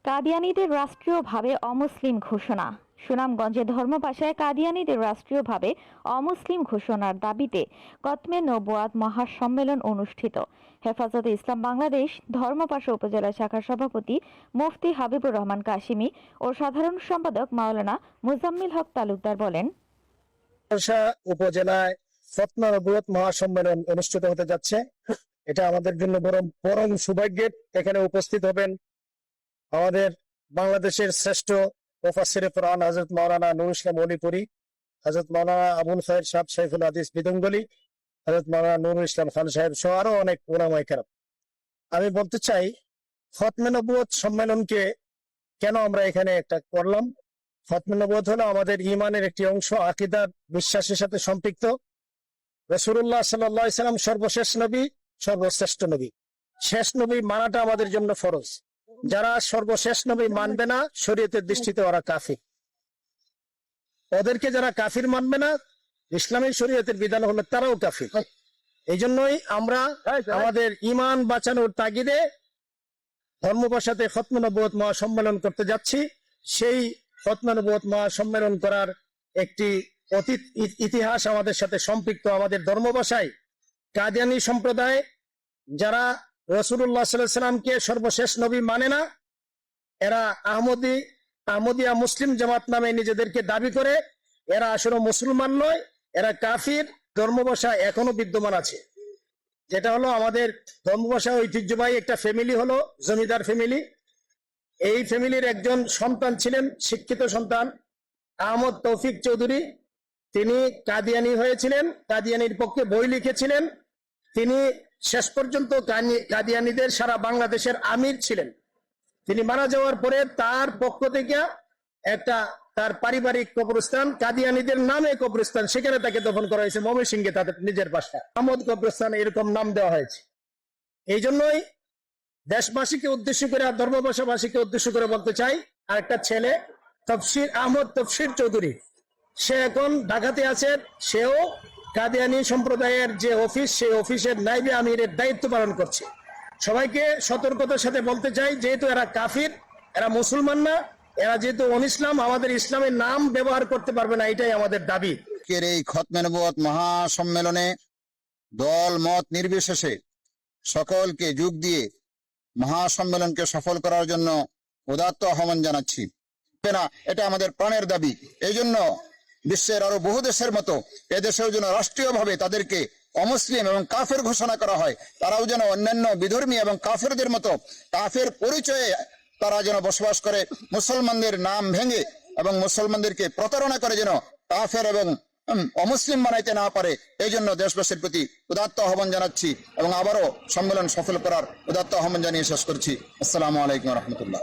কাদিয়ানীদের রাষ্ট্রীয়ভাবে অমুসলিম ঘোষণা। সুনামগঞ্জে ধর্মপাশায় কাদিয়ানীদের রাষ্ট্রীয়ভাবে অমুসলিম ঘোষণার দাবিতে কতমে নবুয়াত মহাসম্মেলন অনুষ্ঠিত। হেফাজতে ইসলাম বাংলাদেশ ধর্মপাশা উপজেলা শাখার সভাপতি মুফতি হাবিবুর রহমান কাশিমি ও সাধারণ সম্পাদক মাওলানা মুজাম্মিল হক তালুকদার বলেন, উপজেলায় কতমে নবুয়াত মহাসম্মেলন অনুষ্ঠিত হতে যাচ্ছে। এটা আমাদের জন্য পরম সৌভাগ্যের। এখানে উপস্থিত হবেন আমাদের বাংলাদেশের শ্রেষ্ঠ মুফাসসিরে কোরআন হযরত মাওলানা নূর ইসলাম অলিপুরি, হযরত মাওলানা আবুল খায়ের সাহেব সাইফুল হাদিস বিদঙ্গলি, হযরত মাওলানা নূর ইসলাম খান সাহেব সহ আরো অনেক উলামায়ে কেরাম। আমি বলতে চাই, খতমে নবুয়ত সম্মেলনকে কেন আমরা এখানে একটা করলাম। খতমে নবুয়ত হলো আমাদের ঈমানের একটি অংশ, আকীদার বিশ্বাসের সাথে সম্পৃক্ত। রাসূলুল্লাহ সাল্লাল্লাহু আলাইহি সাল্লাম সর্বশেষ নবী, সর্বশ্রেষ্ঠ নবী। শেষ নবী মানাটা আমাদের জন্য ফরজ। যারা সর্বশেষ নবী মানবে না, শরীয়তের দৃষ্টিতে ওরা কাফির। ওদেরকে যারা কাফির মানবে না, ইসলামী শরীয়তের বিধান হলো তারাও কাফির। এই জন্যই আমরা আমাদের ঈমান বাঁচানোর তাগিদে ধর্মভাষাতে খতমে নবুয়ত মহাসম্মেলন করতে যাচ্ছি। সেই খতমে নবুয়ত মহাসম্মেলন করার একটি অতীত ইতিহাস আমাদের সাথে সম্পৃক্ত। আমাদের ধর্মভাষায় কাদিয়ানী সম্প্রদায় যারা রাসূলুল্লাহ সাল্লাল্লাহু আলাইহি সাল্লামকে সর্বশেষ নবী মানে না, এরা আহমদিয়া মুসলিম জামাত নামে নিজেদেরকে দাবি করে। এরা আসলে মুসলমান নয়, এরা কাফির। ধর্মভাষা এখনো বিদ্যমান আছে, যেটা হলো আমাদের ধর্মভাষা ঐতিহ্যবাহী একটা ফ্যামিলি হলো জমিদার ফ্যামিলি। এই ফ্যামিলির একজন সন্তান ছিলেন, শিক্ষিত সন্তান, আহমদ তৌফিক চৌধুরী। তিনি কাদিয়ানী হয়েছিলেন, কাদিয়ানীর পক্ষে বই লিখেছিলেন। তিনি শেষ পর্যন্ত কাদিয়ানীদের সারা বাংলাদেশের আমির ছিলেন। তিনি মারা যাওয়ার পরে তার পক্ষ থেকে একটা তার পারিবারিক কবরস্থান, কাদিয়ানীদের নামে কবরস্থান, সেখানে তাকে দফন করা হয়েছে ময়মনসিংহে, তাদের নিজের বাসা আহমদ কবরস্থান, এরকম নাম দেওয়া হয়েছে। এই জন্যই দেশবাসীকে উদ্দেশ্য করে আর ধর্মভাষাবাসীকে উদ্দেশ্য করে বলতে চাই, আর একটা ছেলে তফসির আহমদ তফসির চৌধুরী, সে এখন ঢাকাতে আছে। সেও কাদিয়ানী সম্প্রদায়ের যে অফিস, সেই অফিসের নাইবে আমিরের দায়িত্ব পালন করছে। সবাইকে সতর্কতার সাথে বলতে চাই, যেহেতু এরা কাফির, এরা মুসলমান না, এরা যেহেতু অনিসলাম, আমাদের ইসলামের নাম ব্যবহার করতে পারবে না, এটাই আমাদের দাবি। এই খতমে নবুয়ত মহাসম্মেলনে দল মত নির্বিশেষে সকলকে যোগ দিয়ে মহাসম্মেলনকে সফল করার জন্য উদাত্ত আহ্বান জানাচ্ছি। এটা আমাদের প্রাণের দাবি। এই জন্য বিশ্বের আরো বহু দেশের মতো এদেশেও যেন রাষ্ট্রীয়ভাবে তাদেরকে অমুসলিম এবং কাফের ঘোষণা করা হয়। তারাও যেন অন্যান্য বিধর্মী এবং কাফেরদের মতো কাফের পরিচয়ে তারা যেন বসবাস করে, মুসলমানদের নাম ভেঙে এবং মুসলমানদেরকে প্রতারণা করে যেন কাফের এবং অমুসলিম বানাইতে না পারে। এই জন্য দেশবাসীর প্রতি উদাত্ত আহ্বান জানাচ্ছি এবং আবারও সম্মেলন সফল করার উদাত্ত আহ্বান জানিয়ে শেষ করছি। আসসালামু আলাইকুম রহমতুল্লাহ।